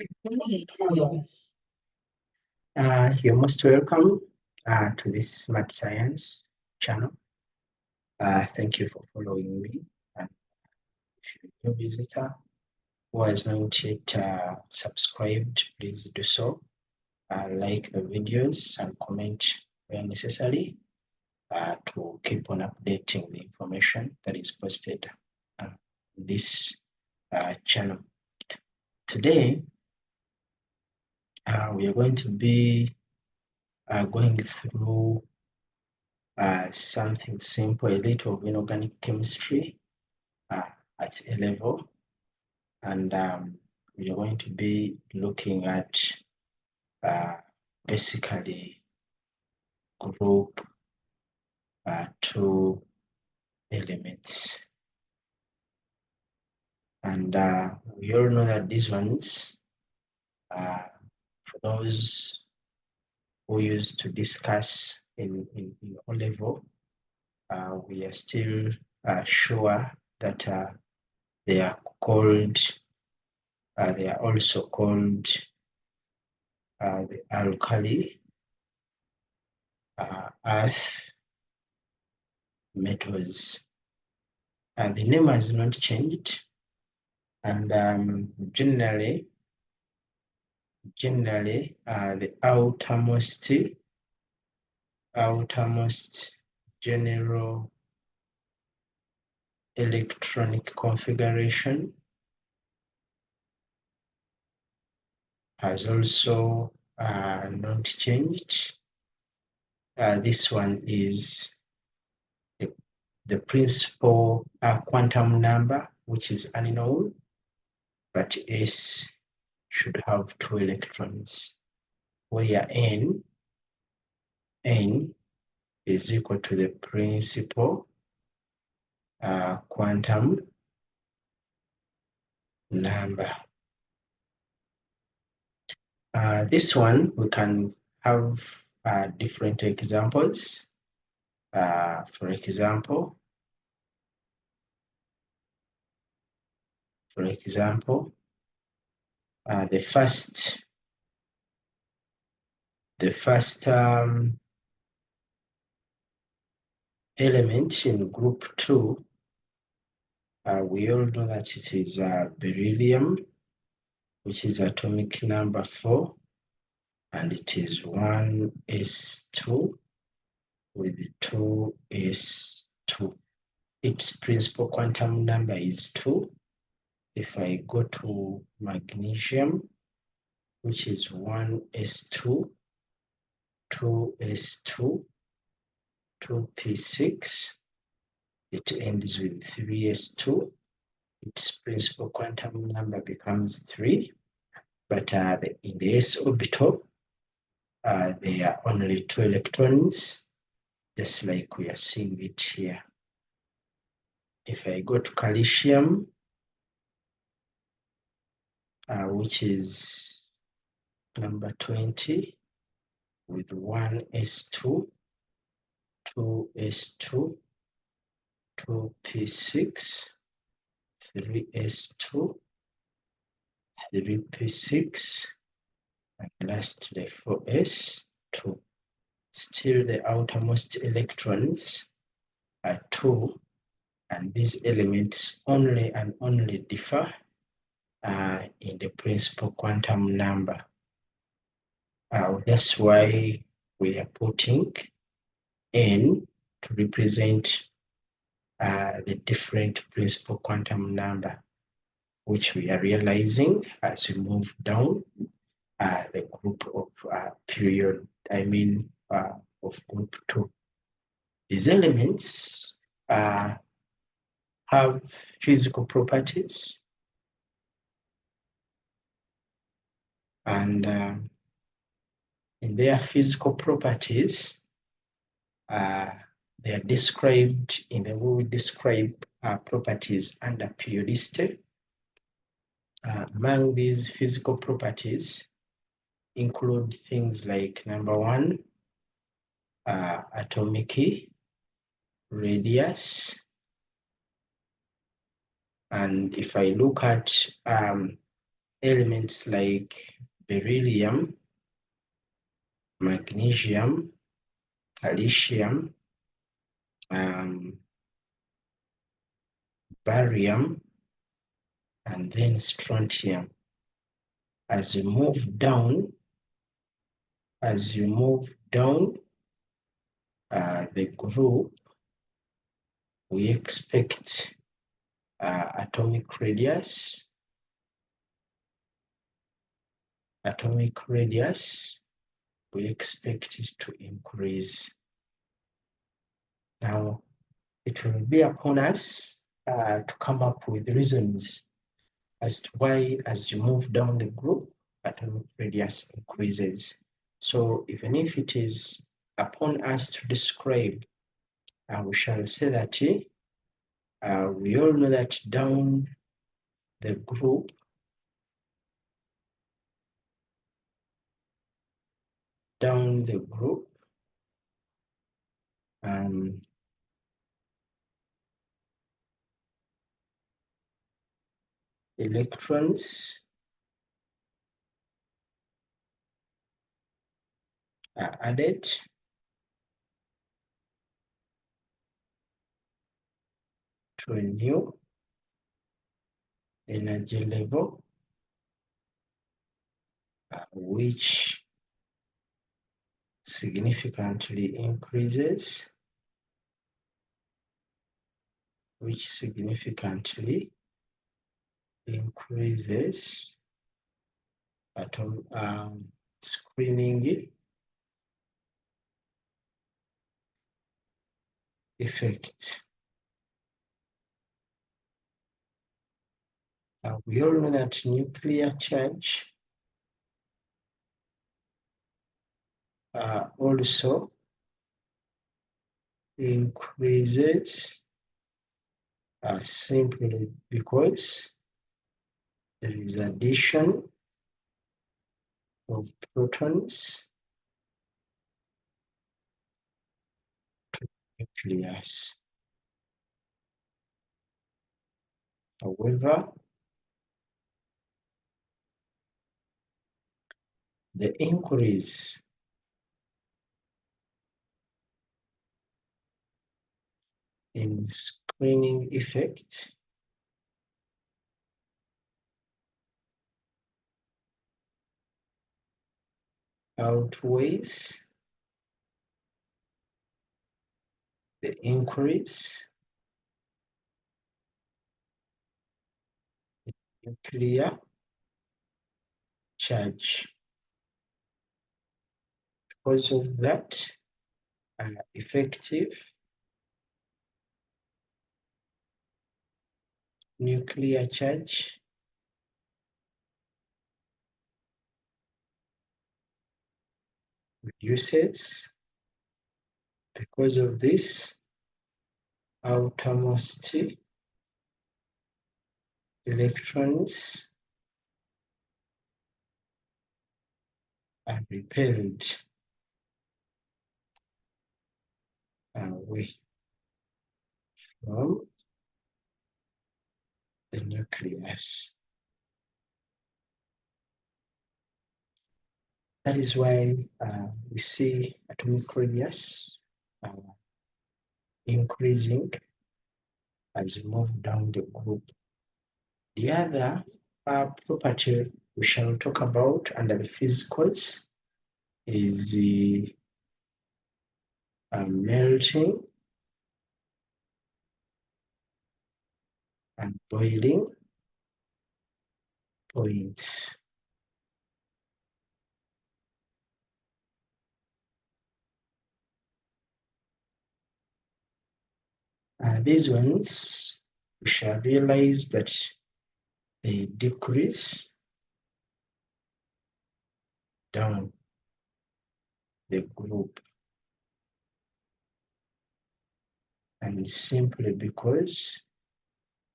You're most welcome to this Smart Science channel. Thank you for following me. And if you're a new visitor who has not yet subscribed, please do so. Like the videos and comment where necessary to keep on updating the information that is posted on this channel. Today, we are going to be going through something simple, a little of inorganic chemistry at A level, and we are going to be looking at basically group 2 elements, and we all know that these ones, for those who used to discuss in O level, we are still sure that they are called, they are also called the alkali earth metals. The name has not changed, and generally the outermost general electronic configuration has also not changed. This one is the principal quantum number, which is unknown, but S should have 2 electrons, where N is equal to the principal quantum number. This one, we can have different examples. For example, the first element in group 2, we all know that it is beryllium, which is atomic number 4, and it is 1s2 with 2s2. Its principal quantum number is 2. If I go to magnesium, which is 1s2, 2s2, 2p6, it ends with 3s2. Its principal quantum number becomes 3, but in the s orbital, there are only 2 electrons, just like we are seeing it here. If I go to calcium, which is number 20, with 1s2, 2s2, 2p6, 3s2, 3p6, and lastly 4s2. Still, the outermost electrons are 2, and these elements only and only differ in the principal quantum number. That's why we are putting N to represent the different principal quantum number, which we are realizing as we move down the group of of group 2. These elements have physical properties, and in their physical properties, they are described in the way we describe properties under periodicity. Among these physical properties include things like, number 1, atomic radius. And if I look at elements like beryllium, magnesium, calcium, barium, and then strontium. As you move down, the group, we expect atomic radius, we expect it to increase. Now, it will be upon us to come up with reasons as to why, as you move down the group, atomic radius increases. So even if it is upon us to describe, we shall say that we all know that down the group, electrons are added to a new energy level, which significantly increases atom screening effect. We all know that nuclear charge also increases simply because there is addition of protons to nucleus. However, the increase in screening effect outweighs the increase in nuclear charge. Because of that, effective nuclear charge reduces. Because of this, outermost electrons are repelled away from the nucleus. That is why we see atomic radius increasing as you move down the group. The other property we shall talk about under the physicals is the melting and boiling points. These ones, we shall realize that they decrease down the group, and simply because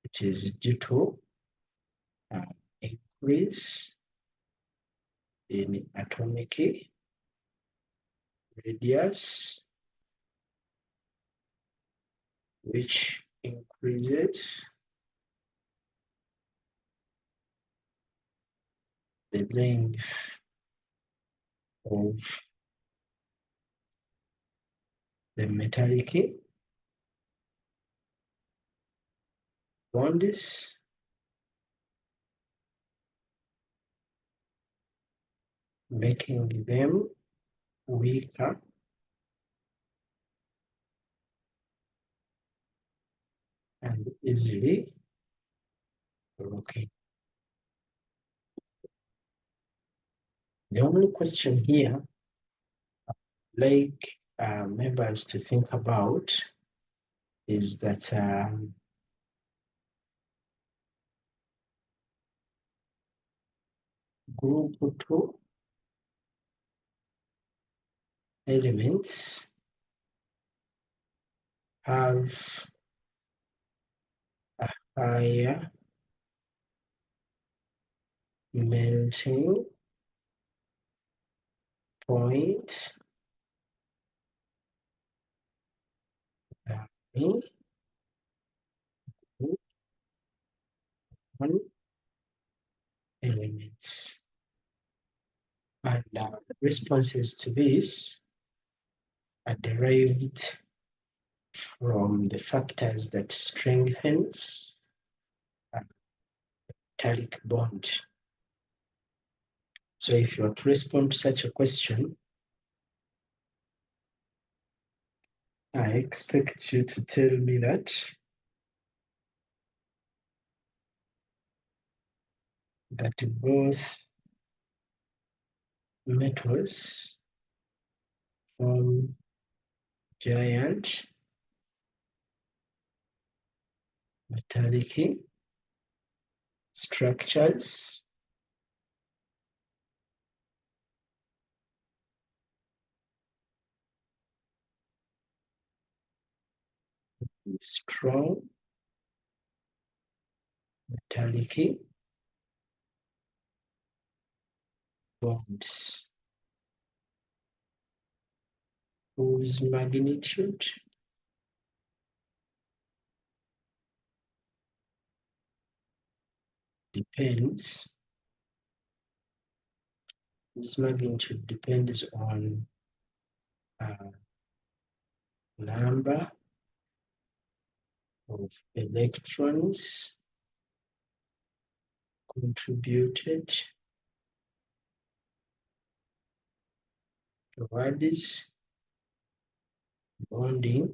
it is due to increase in atomic radius, which increases the length of the metallic bonds making them weaker and easily broken. The only question here, like members to think about, is that group 2 elements have a higher melting point than group 1 elements. And responses to this are derived from the factors that strengthens a metallic bond. So if you are to respond to such a question, I expect you to tell me that both metals form giant metallic structures with strong metallic bonds whose magnitude depends on number of electrons contributed towards bonding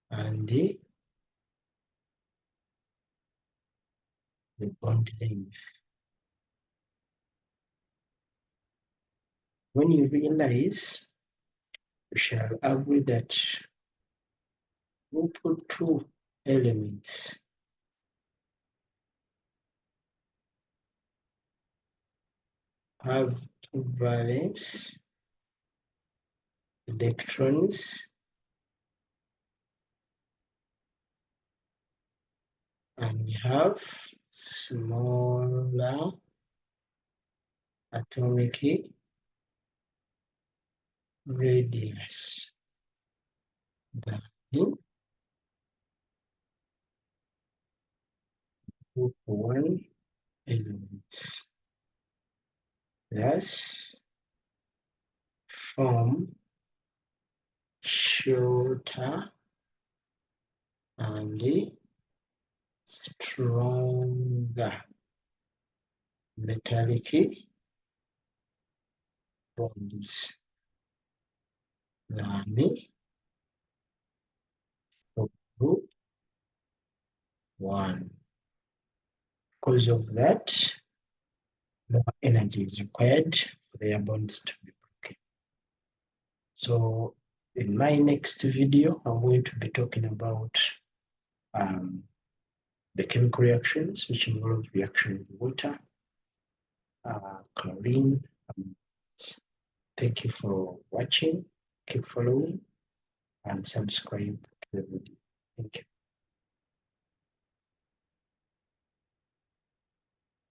and the bond length. When you realize, we shall agree that group 2 elements have 2 valence electrons and have smaller atomic radius than group 1 elements. Thus, form shorter and stronger metallic bonds than group 1. Because of that, more energy is required for their bonds to be broken. So in my next video, I'm going to be talking about the chemical reactions which involve reaction with water, chlorine. Thank you for watching. Keep following and subscribe to the video. Thank you.